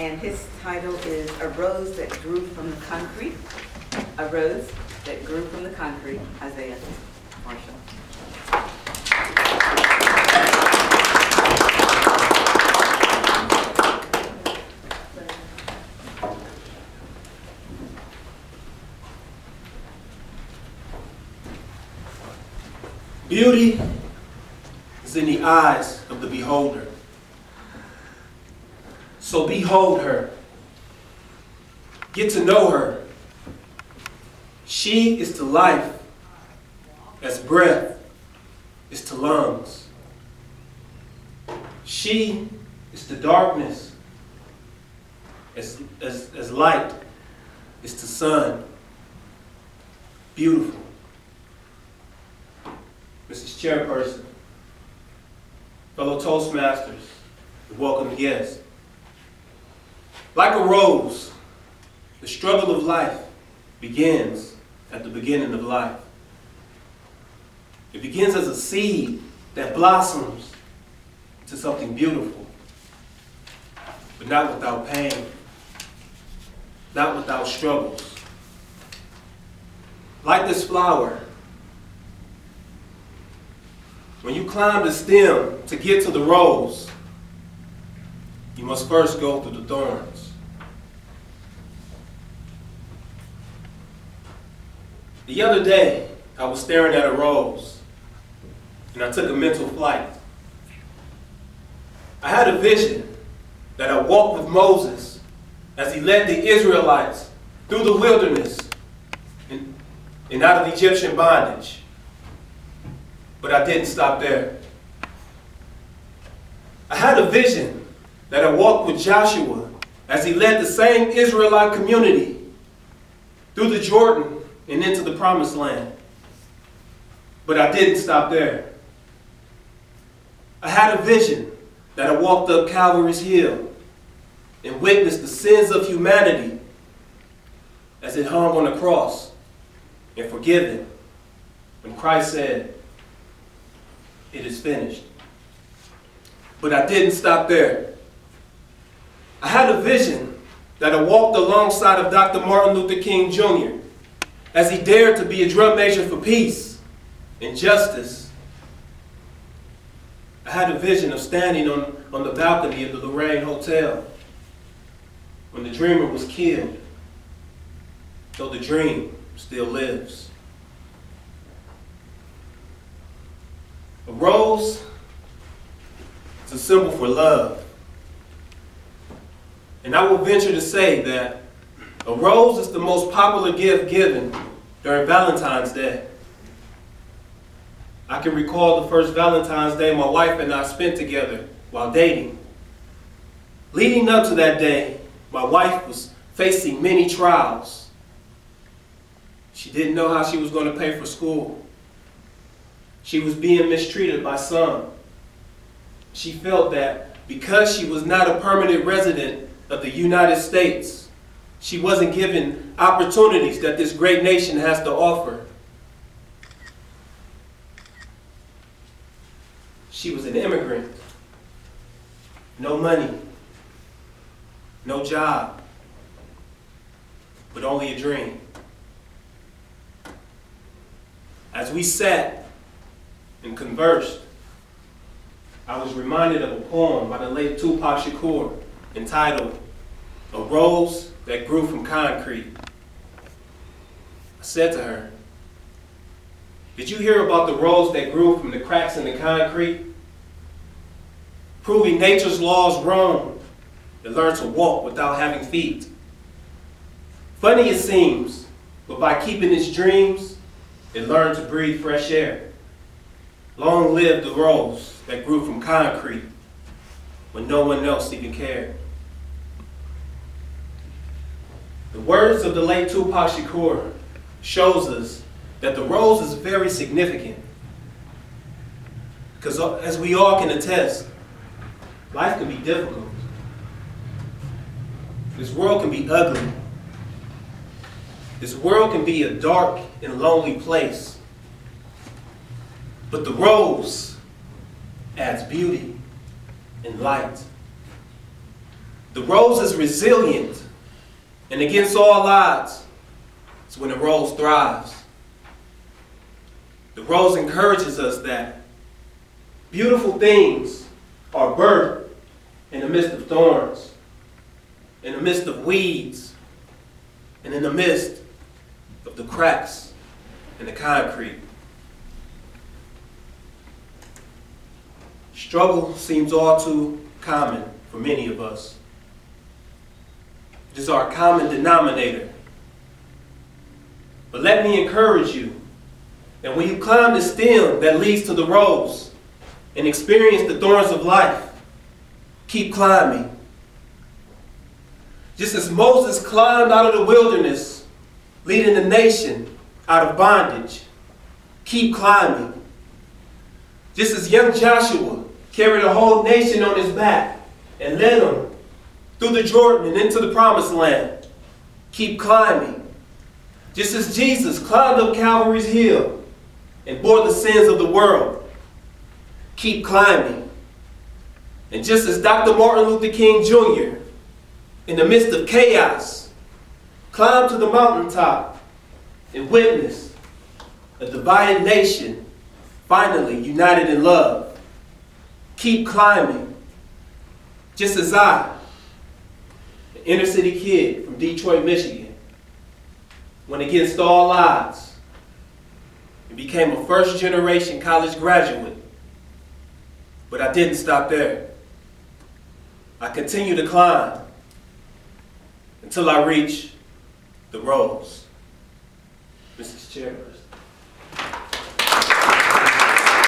and his title is A Rose That Grew from the Concrete. A Rose That Grew from the Concrete, Isaiah Marshall. Beauty is in the eyes of the beholder. So behold her. Get to know her. She is to life as breath is to lungs. She is to darkness as light is to sun. Beautiful. Mrs. Chairperson, fellow Toastmasters, welcome guests. Like a rose, the struggle of life begins at the beginning of life. It begins as a seed that blossoms to something beautiful, but not without pain, not without struggles. Like this flower, when you climb the stem to get to the rose, you must first go through the thorns. The other day, I was staring at a rose, and I took a mental flight. I had a vision that I walked with Moses as he led the Israelites through the wilderness and out of Egyptian bondage. But I didn't stop there. I had a vision that I walked with Joshua as he led the same Israelite community through the Jordan and into the Promised Land. But I didn't stop there. I had a vision that I walked up Calvary's Hill and witnessed the sins of humanity as it hung on the cross and forgiven when Christ said, "It is finished." But I didn't stop there. I had a vision that I walked alongside of Dr. Martin Luther King Jr. as he dared to be a drum major for peace and justice. I had a vision of standing on the balcony of the Lorraine Hotel when the dreamer was killed, though the dream still lives. A rose is a symbol for love. And I will venture to say that a rose is the most popular gift given during Valentine's Day. I can recall the first Valentine's Day my wife and I spent together while dating. Leading up to that day, my wife was facing many trials. She didn't know how she was going to pay for school. She was being mistreated by some. She felt that because she was not a permanent resident of the United States, she wasn't given opportunities that this great nation has to offer. She was an immigrant. No money, no job, but only a dream. As we sat and conversed, I was reminded of a poem by the late Tupac Shakur entitled, "A Rose That Grew from Concrete." I said to her, "Did you hear about the rose that grew from the cracks in the concrete? Proving nature's laws wrong, it learned to walk without having feet. Funny it seems, but by keeping its dreams, it learned to breathe fresh air. Long live the rose that grew from concrete when no one else even cared." The words of the late Tupac Shakur shows us that the rose is very significant. Because as we all can attest, life can be difficult. This world can be ugly. This world can be a dark and lonely place. But the rose adds beauty and light. The rose is resilient, and against all odds, it's when the rose thrives. The rose encourages us that beautiful things are birthed in the midst of thorns, in the midst of weeds, and in the midst of the cracks in the concrete. Struggle seems all too common for many of us. It is our common denominator. But let me encourage you that when you climb the stem that leads to the rose and experience the thorns of life, keep climbing. Just as Moses climbed out of the wilderness, leading the nation out of bondage, keep climbing. Just as young Joshua carried a whole nation on his back and led them through the Jordan and into the promised land, keep climbing. Just as Jesus climbed up Calvary's hill and bore the sins of the world, keep climbing. And just as Dr. Martin Luther King Jr., in the midst of chaos, climbed to the mountaintop and witnessed a divided nation finally united in love, keep climbing. Just as I, an inner city kid from Detroit, Michigan, went against all odds and became a first-generation college graduate. But I didn't stop there. I continued to climb until I reached the rose. Mr. Chair.